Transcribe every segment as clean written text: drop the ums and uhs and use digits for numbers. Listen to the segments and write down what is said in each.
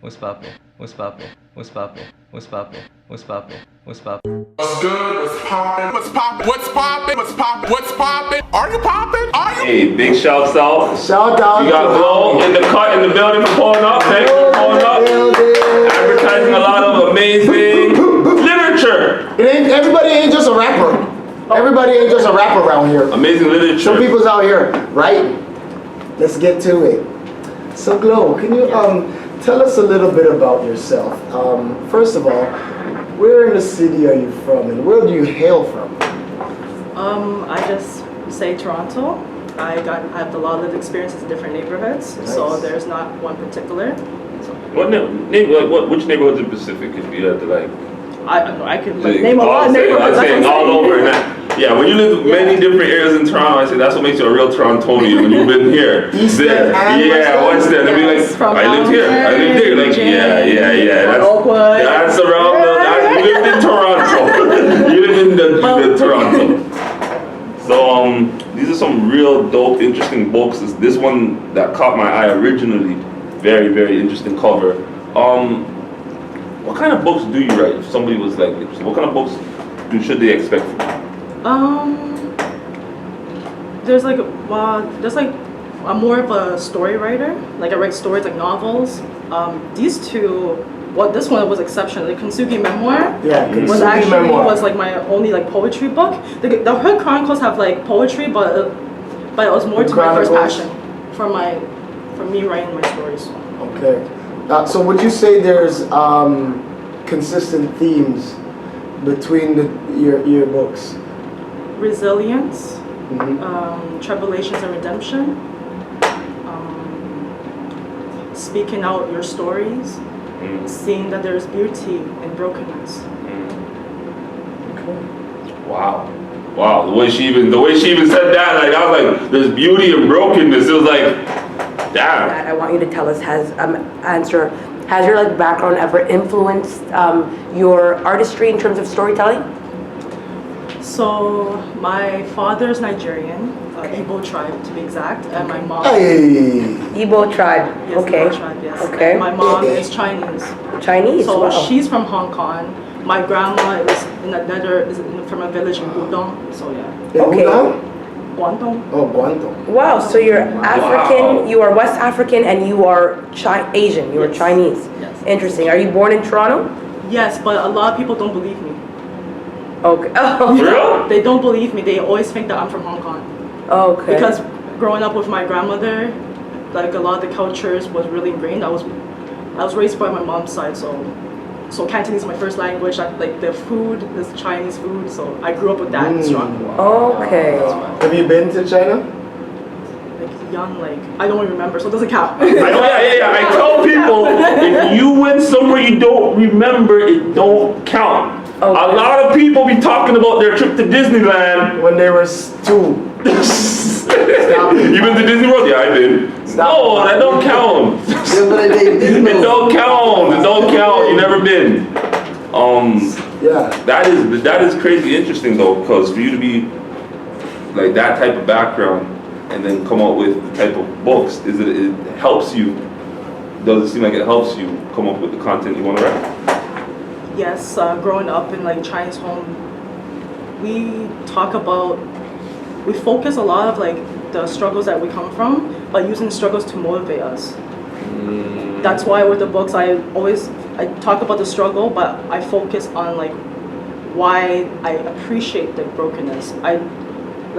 What's poppin'? What's poppin'? What's poppin'? What's poppin'? What's poppin'? What's poppin'? What's good? What's poppin'? What's poppin'? What's poppin'? What's poppin'? What's poppin'? Are you poppin'? Are you? Hey, big shouts out. Shout out. You got Glow in the cut in the building for pulling up. Thanks for pulling up. Advertising a lot of amazing literature. Everybody ain't just a rapper. Everybody ain't just a rapper around here. Amazing literature. Some people's out here writing. Let's get to it. So Glow, can you tell us a little bit about yourself? First of all, where in the city are you from and where do you hail from? I just say Toronto. I have a lot of lived experiences in different neighborhoods, Nice. so there's not one particular. So, Which neighborhoods in Pacific, if you had to like? I could name a lot of neighborhoods. I'm saying all over. Yeah, when you live many different areas in Toronto, I say that's what makes you a real Torontonian when you've been here. East End and West End. They'll be like, I lived here. I lived there. Like, yeah. That's Oakwood. That's around you lived in Toronto. You lived in the Toronto. So these are some real dope, interesting books. This one that caught my eye originally, very, very interesting cover. What kind of books do you write? If somebody was like, what kind of books should they expect from you? I'm more of a story writer. Like I write stories like novels. These two, this one was exceptional. The Kintsugi memoir was like my only like poetry book. The Hood Chronicles have like poetry, but it was more to my first passion for me writing my stories. Okay. So would you say there's consistent themes between your books? Resilience, tribulations and redemption, speaking out your stories, seeing that there's beauty in brokenness. Okay. Wow. The way she even said that, like I was like, there's beauty in brokenness. It was like, damn. I want you to tell us, has your like background ever influenced your artistry in terms of storytelling? So my father's Nigerian, Igbo tribe to be exact, and my mom. Hey. Igbo tribe. Yes, Okay. Igbo tribe, yes. Okay. And my mom is Chinese. Chinese. So wow. she's from Hong Kong. My grandma is from a village in Gudong. So yeah. Okay. Guangdong. Oh, Guangdong. Wow. So you're African. Wow. You are West African, and you are Asian. You are Yes. Chinese. Yes. Interesting. Are you born in Toronto? Yes, but a lot of people don't believe me. Okay. Oh. Real? They don't believe me. They always think that I'm from Hong Kong. Okay. Because growing up with my grandmother, like a lot of the cultures was really ingrained. I was raised by my mom's side, so Cantonese is my first language. Like the food is Chinese food, so I grew up with that strong. Okay. Have you been to China? Like young, like I don't even remember, so it doesn't count. I tell people, if you went somewhere you don't remember, it don't count. Okay. A lot of people be talking about their trip to Disneyland. When they were two. You been to Disney World? Yeah, I did. No, that don't count. It don't count. It don't count. You never been. Yeah. That is crazy interesting though, because for you to be like that type of background and then come out with the type of books, it helps you? Does it seem like it helps you come up with the content you want to write? Yes, growing up in like Chinese home, we focus a lot of like the struggles that we come from, but using struggles to motivate us. That's why with the books I talk about the struggle, but I focus on like why I appreciate the brokenness. Like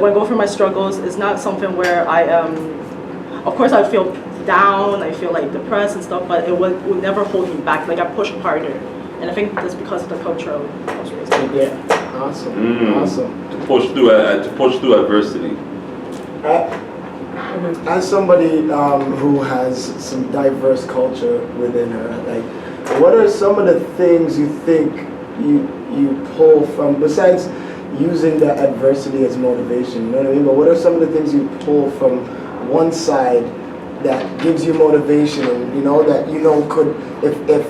when I go through my struggles, it's not something where of course I feel down, I feel like depressed and stuff, but it would never hold me back. Like I push harder. And I think that's because of the culture I was raised in. Yeah. Awesome. To push through adversity. As somebody who has some diverse culture within her, like, what are some of the things you think you pull from, besides using the adversity as motivation, you know what I mean? But what are some of the things you pull from one side that gives you motivation, and could, if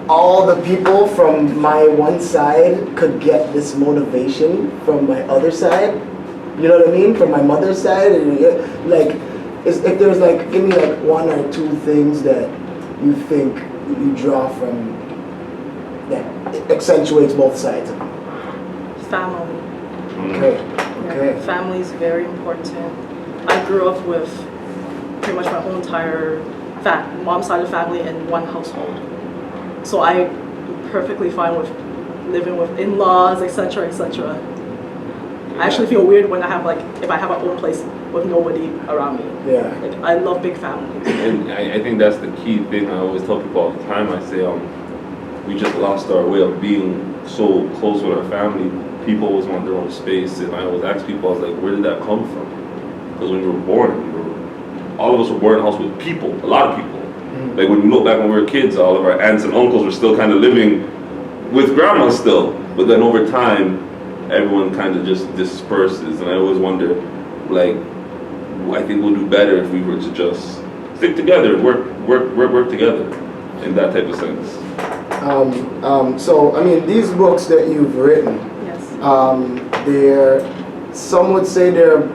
all the people from my one side could get this motivation from my other side, you know what I mean? From my mother's side, and if there's like, give me like one or two things that you think you draw from that accentuates both sides? Family. Okay. Yeah, Okay. family is very important. I grew up with pretty much my whole entire mom's side of the family in one household. So I'm perfectly fine with living with in-laws, etc., etc. I actually feel weird when I have if I have my own place with nobody around me. Yeah. Like I love big families. And I think that's the key thing I always tell people all the time. I say, we just lost our way of being so close with our family. People always want their own space, and I always ask people, I was like, where did that come from? Because when you were born, all of us were born in a house with people, a lot of people. Like when you look back when we were kids, all of our aunts and uncles were still kind of living with grandma still. But then over time, everyone kind of just disperses, and I always wonder, I think we'll do better if we were to just stick together and work together in that type of sense. So, I mean, these books that you've written, Yes. some would say they're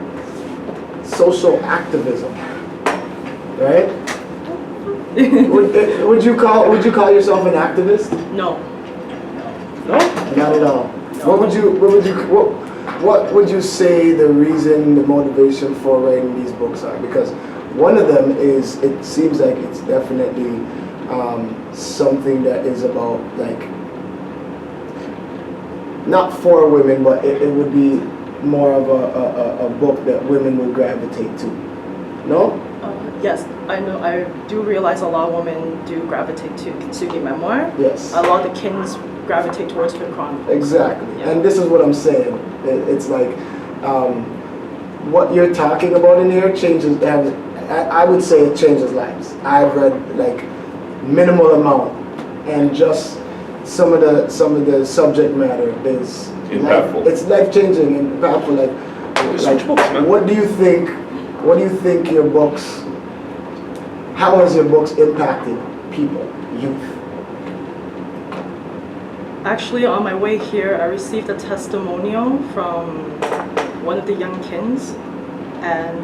social activism, right? would you call yourself an activist? No. No, not at all. What would you say the reason, the motivation for writing these books are? Because one of them is, it seems like it's definitely something that is about not for women, but it would be more of a book that women would gravitate to. No? Yes, I know. I do realize a lot of women do gravitate to Kintsugi memoir. Yes. A lot of the kins gravitate towards the chronicles. Exactly. Yeah. And this is what I'm saying. It's like what you're talking about in here changes. I would say it changes lives. I've read minimal amount, and just some of the subject matter is Impactful. It's life changing and impactful. What do you think? What do you think your books? How has your books impacted people, youth? Actually, on my way here, I received a testimonial from one of the young kins, and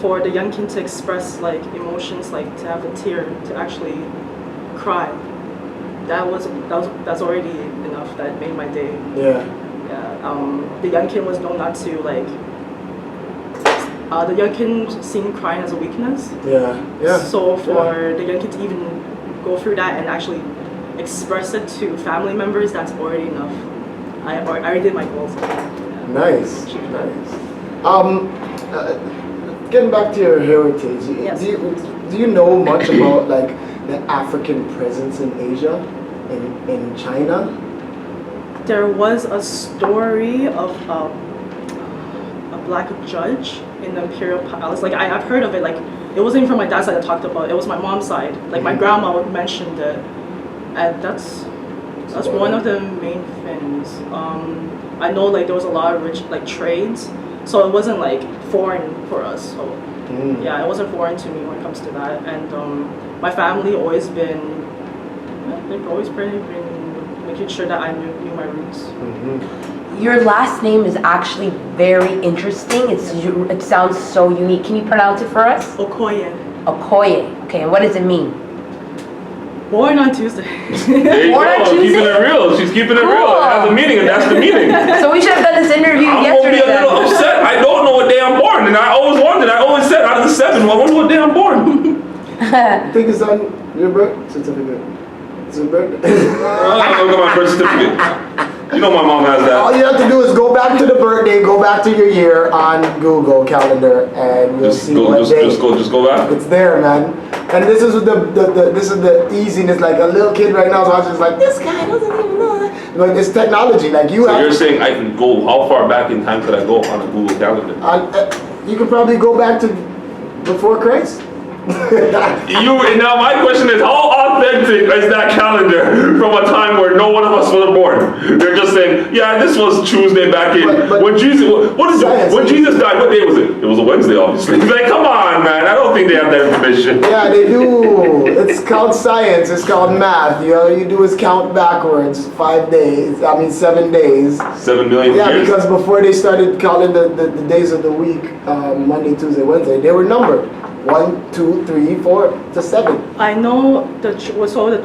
for the young kin to express emotions, to have a tear, to actually cry, that's already enough. That made my day. Yeah. Yeah. The young kin was known not to the young kin seen crying as a weakness. Yeah. Yeah. So for the young kin to even go through that and actually express it to family members, that's already enough. I already did my goals. Yeah. Nice. Getting back to your heritage, Yes. do you know much about the African presence in Asia, in China? There was a story of a black judge in the imperial palace. I've heard of it. It wasn't even from my dad's side that talked about it. It was my mom's side. My grandma mentioned it, and that's one of the main things. I know there was a lot of rich trades, so it wasn't foreign for us. So yeah, it wasn't foreign to me when it comes to that. And my family they've always been making sure that I knew my roots. Your last name is actually very interesting. It sounds so unique. Can you pronounce it for us? Okoye. Okoye. Okay, and what does it mean? Born on Tuesday. There you Born on go. Tuesday? Keeping it real. She's keeping it real. It has a meaning, and that's the meeting. So we should have done this interview I'm yesterday. gonna be a little upset. I don't know what day I'm born, and I always wondered. I always said out of the 7, well, I wonder what day I'm born. I think it's on your birth certificate. It's your birthday. I'll look at my birth certificate. You know my mom has All that. you have to do is go back to the birthday, go back to your year on Google Calendar, and you'll see what day. Just go back. It's there, man. And this is the easiness. A little kid right now is watching, this guy doesn't even know that. But it's technology. So you're saying I can go, how far back in time could I go on a Google Calendar? You could probably go back to before Christ. Now my question is, how authentic is that calendar from a time where no one of us was born? They're just saying, yeah, this was Tuesday back in when Jesus. When Jesus died? What day was it? It was a Wednesday, obviously. Come on, man. I don't think they have that information. Yeah, they do. It's called science. It's called math. All you do is count backwards 5 days. 7 days. 7 million Yeah, years. because before they started counting the days of the week, Monday, Tuesday, Wednesday, they were numbered. 1, 2, 3, 4 to 7. I know the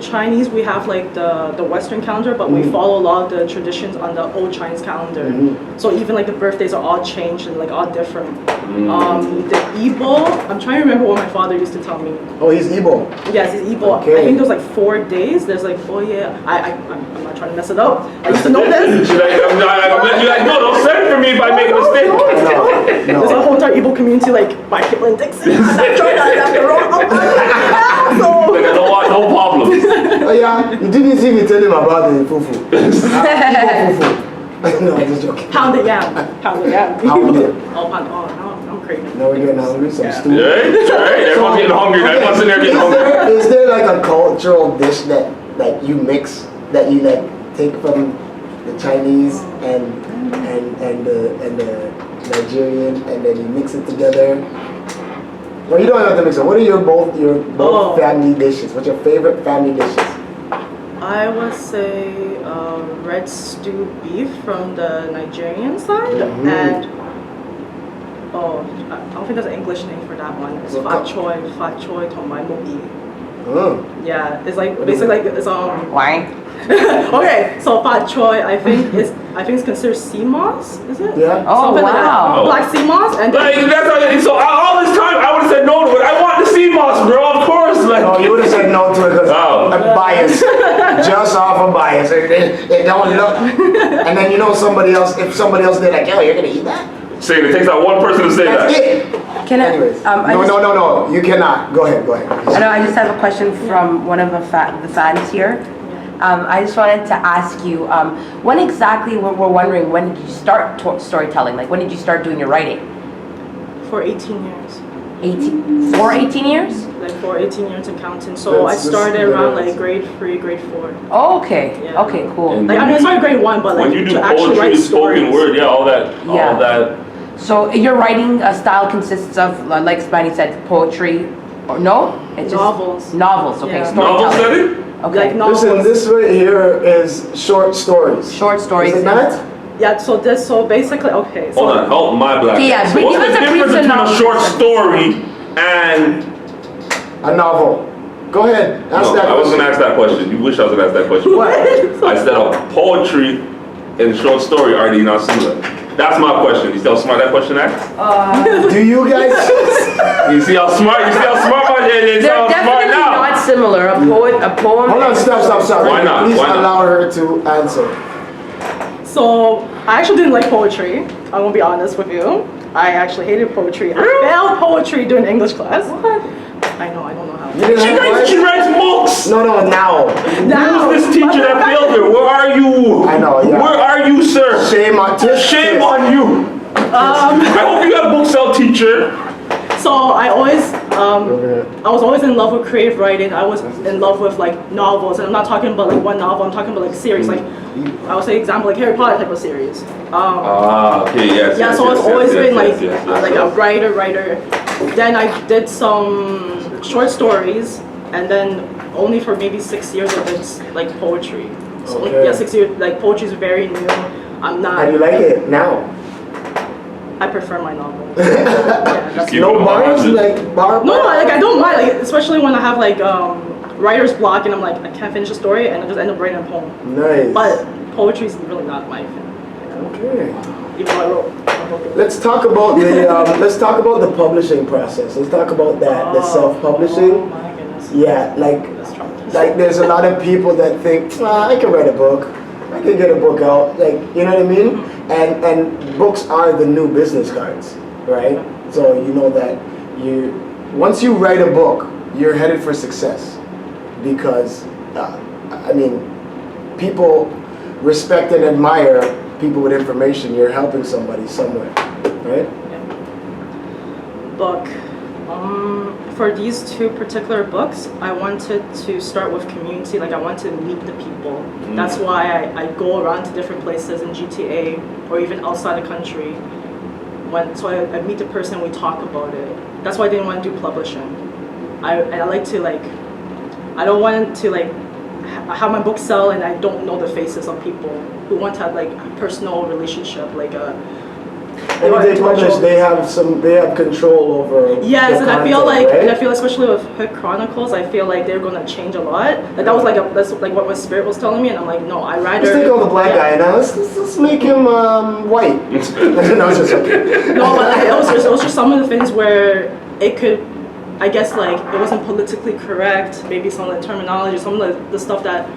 Chinese, we have like the Western calendar, but we follow a lot of the traditions on the old Chinese calendar. So even like the birthdays are all changed and like all different. The Igbo, I'm trying to remember what my father used to tell me. Oh, he's Igbo. Yes, he's Igbo. Okay. I think there's like 4 days. There's like, oh yeah, I'm not trying to mess it up. I used to know this. You're like, no, don't send it for me if I make a mistake. No. There's a whole entire Igbo community like by Caitlin Dixon. I'm trying to have the wrong. Like, I don't want no problems. Oh yeah, you didn't see me tell him about the fufu. Igbo fufu. No, I'm just joking. Pounded yam. Pounded yam. Pounded. Oh, now I'm craving. Now we're getting hungry, some stew. Right? Everyone's getting hungry. Everyone's in there getting hungry. Is there like a cultural dish that like you mix, that you like take from the Chinese and the Nigerian, and then you mix it together? Well, you don't have to mix it. What are your both family dishes? What's your favorite family dishes? I would say red stew beef from the Nigerian side, and I don't think there's an English name for that one. It's fat choy tomai mobi. Yeah, it's like basically like it's Why? Okay, so fat choy, I think it's considered sea moss, is it? Yeah. Oh, Something like wow. that. Black sea moss, and Like, so all this time I would have said no to it. I want the sea moss, bro. Of course. Like, No, you would have said no to it because I'm biased. Just off of bias. It don't look. And then somebody else, if somebody else did like, yo, you're gonna eat that? say it takes that one person to say That's that. it. Can I? Anyways. No, you cannot. Go ahead. I know. I just have a question from one of the fans here. I just wanted to ask you, when exactly, we're wondering, when did you start storytelling? Like, when did you start doing your writing? for 18 years. 18 years? Like for 18 years and counting. So I started around like grade 3, grade 4. Oh, okay. Yeah. Okay, cool. And Like I mean, I started grade 1, but like when you do to actually poetry, write spoken stories. word, all that. So your writing style consists of, like Spani said, poetry, or no? It's just Novels. Novels, okay. Yeah. Novel Storytelling. study? Okay. Like novels. Listen, this right here is short stories. Short stories. Is it not? Yeah. So basically, okay. So Hold on, help my black. Yeah, So but what's give the us a difference brief between a synopsis. short story and? A novel. Go ahead. Ask No, that I was question. gonna ask that question. You wish I was gonna ask that question. What? I said, poetry and short story, are they not similar? That's my question. You see how smart that question acts? Do you guys? You see how smart? You see how smart my They're smart definitely now? not similar. A poem. Hold on, stop. Why not? Please Why not? allow her to answer. So I actually didn't like poetry. I'm gonna be honest with you. I actually hated poetry. I failed poetry during English class. What? I know. I don't know how. You didn't have She one? writes books. No, now. Now, Who's this teacher that failed her? Where are you? I know, yeah. Where are you, sir? Shame on Shame on you. I hope you got a book sell teacher. So I was always in love with creative writing. I was in love with like novels, and I'm not talking about like one novel. I'm talking about like series, like I would say example like Harry Potter type of series. Okay, yes. Yeah, so I've always been like a writer. Then I did some short stories, and then only for maybe 6 years I did like poetry. So Okay. yeah, 6 years. Like poetry is very new. I'm not. How do you like it now? I prefer my novels. Yeah, that's keep- No bars? Like bar? No, like I don't mind, like especially when I have like writer's block and I'm like I can't finish a story and I just end up writing a poem. Nice. But poetry is really not my thing. Okay. Even though I wrote. Let's talk about the publishing process. Let's talk about that, the Oh self-publishing. my goodness. Yeah, like That's traumatizing. there's a lot of people that think, I can write a book. I can get a book out. Like, you know what I mean? And books are the new business cards, right? So you know that once you write a book, you're headed for success because people respect and admire people with information. You're helping somebody somewhere, right? Book. For these two particular books, I wanted to start with community. Like I want to meet the people. That's why I go around to different places in GTA or even outside the country. So I meet the person, we talk about it. That's why I didn't want to do publishing. I like to like, I don't want to like have my book sell and I don't know the faces of people who want to have like a personal relationship, like a And if they publish, they have control over. Yes, the and I feel content, like, right? and I feel especially with Hood Chronicles, I feel like they're gonna change a lot. Like that was that's like what my spirit was telling me, and I'm like, no, I rather. Let's take all the black guy now. Let's make him white. No, it's just okay. No, but like, it was just some of the things where it could, I guess like it wasn't politically correct. Maybe some of the terminology, some of the stuff that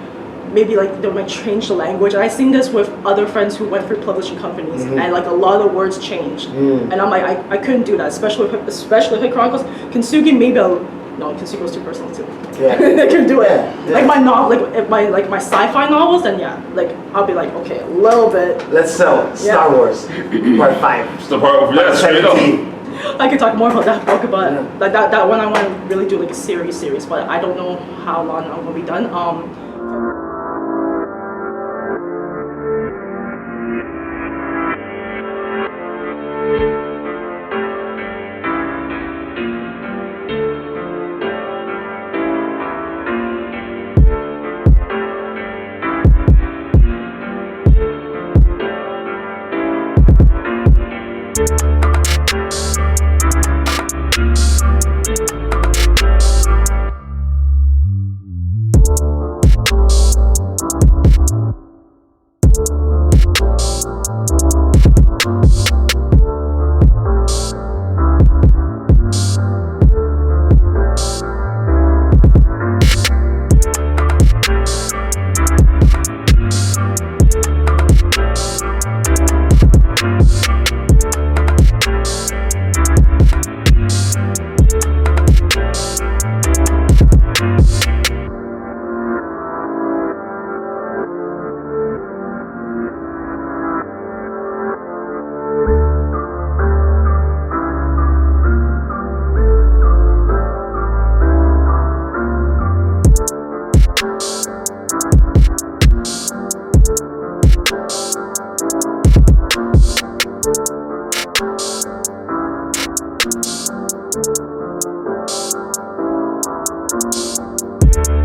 maybe like they might change the language. And I've seen this with other friends who went through publishing companies, and like a lot of words changed. And I'm like, I couldn't do that, especially Hood Chronicles. Kintsugi maybe no, Kintsugi was too personal too. Yeah. I couldn't do it. Yeah. Like my novel, like my sci-fi novels, then yeah, like I'll be like, okay, a little bit. Let's sell it. Star Wars, Part 5. It's the part, yeah, straight up. 17. I could talk more about that book, but like that one I want to really do like a series, but I don't know how long I'm gonna be done.